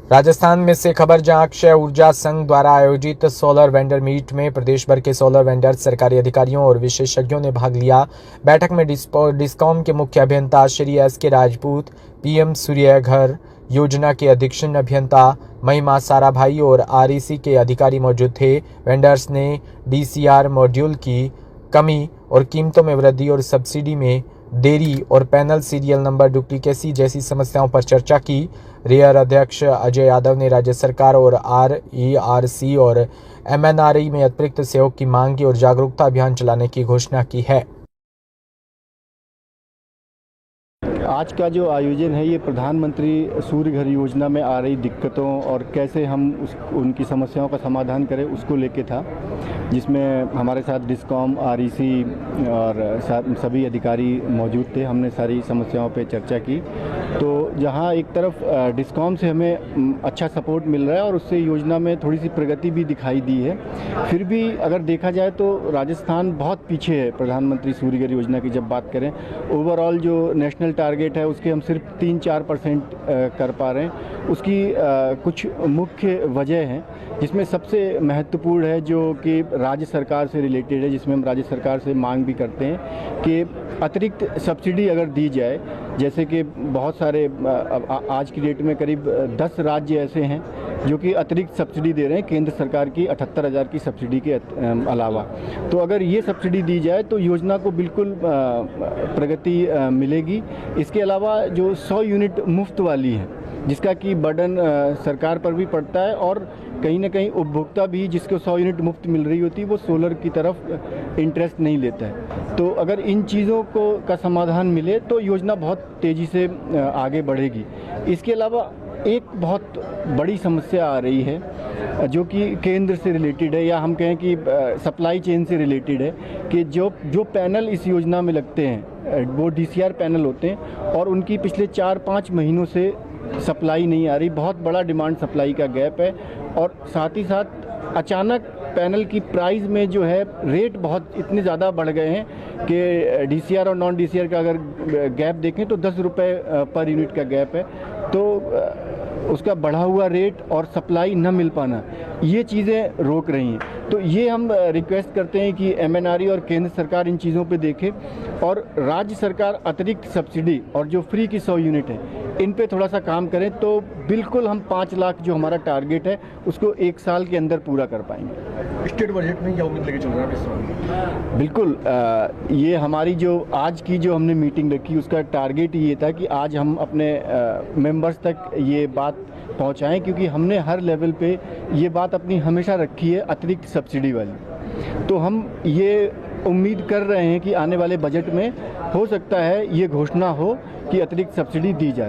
राजस्थान में से खबर, जहां अक्षय ऊर्जा संघ द्वारा आयोजित सोलर वेंडर मीट में प्रदेश भर के सोलर वेंडर्स, सरकारी अधिकारियों और विशेषज्ञों ने भाग लिया। बैठक में डिस्कॉम के मुख्य अभियंता श्री एस.के. राजपूत, पीएम सूर्य घर योजना के अधीक्षण अभियंता महिमा साराभाई और आरईसी के अधिकारी मौजूद थे। वेंडर्स ने डीसीआर मॉड्यूल की कमी और कीमतों में वृद्धि और सब्सिडी में देरी और पैनल सीरियल नंबर डुप्लीकेसी जैसी समस्याओं पर चर्चा की। रेयर अध्यक्ष अजय यादव ने राज्य सरकार और आरईआरसी और एमएनआरई में अतिरिक्त सहयोग की मांग की और जागरूकता अभियान चलाने की घोषणा की है। आज का जो आयोजन है ये प्रधानमंत्री सूर्य घर योजना में आ रही दिक्कतों और कैसे हम उनकी समस्याओं का समाधान करें उसको लेके था, जिसमें हमारे साथ डिस्कॉम, आरईसी और सभी अधिकारी मौजूद थे। हमने सारी समस्याओं पे चर्चा की। तो जहां एक तरफ डिस्कॉम से हमें अच्छा सपोर्ट मिल रहा है और उससे योजना में थोड़ी सी प्रगति भी दिखाई दी है, फिर भी अगर देखा जाए तो राजस्थान बहुत पीछे है प्रधानमंत्री सूर्य घर योजना की। जब बात करें ओवरऑल जो नेशनल टारगेट है उसके हम सिर्फ 3-4% कर पा रहे हैं। उसकी कुछ मुख्य वजह हैं, जिसमें सबसे महत्वपूर्ण है जो कि राज्य सरकार से रिलेटेड है, जिसमें हम राज्य सरकार से मांग भी करते हैं कि अतिरिक्त सब्सिडी अगर दी जाए। जैसे कि बहुत सारे आज की डेट में करीब 10 राज्य ऐसे हैं जो कि अतिरिक्त सब्सिडी दे रहे हैं केंद्र सरकार की 78,000 की सब्सिडी के अलावा। तो अगर ये सब्सिडी दी जाए तो योजना को बिल्कुल प्रगति मिलेगी। इसके अलावा जो 100 यूनिट मुफ्त वाली है, जिसका कि बर्डन सरकार पर भी पड़ता है और कहीं ना कहीं उपभोक्ता भी जिसको 100 यूनिट मुफ्त मिल रही होती है वो सोलर की तरफ इंटरेस्ट नहीं लेता है। तो अगर इन चीज़ों का समाधान मिले तो योजना बहुत तेज़ी से आगे बढ़ेगी। इसके अलावा एक बहुत बड़ी समस्या आ रही है जो कि केंद्र से रिलेटेड है, या हम कहें कि सप्लाई चेन से रिलेटेड है, कि जो पैनल इस योजना में लगते हैं वो डीसीआर पैनल होते हैं और उनकी पिछले 4-5 महीनों से सप्लाई नहीं आ रही। बहुत बड़ा डिमांड सप्लाई का गैप है और साथ ही साथ अचानक पैनल की प्राइस में जो है रेट बहुत इतने ज़्यादा बढ़ गए हैं कि डीसीआर और नॉन डीसीआर का अगर गैप देखें तो 10 रुपये पर यूनिट का गैप है। तो उसका बढ़ा हुआ रेट और सप्लाई न मिल पाना, ये चीज़ें रोक रही हैं। तो ये हम रिक्वेस्ट करते हैं कि एमएनआरई और केंद्र सरकार इन चीज़ों पे देखे और राज्य सरकार अतिरिक्त सब्सिडी और जो फ्री की 100 यूनिट है इन पे थोड़ा सा काम करें तो बिल्कुल हम 5 लाख जो हमारा टारगेट है उसको 1 साल के अंदर पूरा कर पाएंगे। स्टेट बजट में क्या उम्मीद लेके चल रहा है इस समय? बिल्कुल, ये हमारी जो आज की जो हमने मीटिंग रखी उसका टारगेट ये था कि आज हम अपने मेंबर्स तक ये बात पहुंचाएं, क्योंकि हमने हर लेवल पे ये बात अपनी हमेशा रखी है अतिरिक्त सब्सिडी वाली। तो हम ये उम्मीद कर रहे हैं कि आने वाले बजट में हो सकता है ये घोषणा हो कि अतिरिक्त सब्सिडी दी जाए।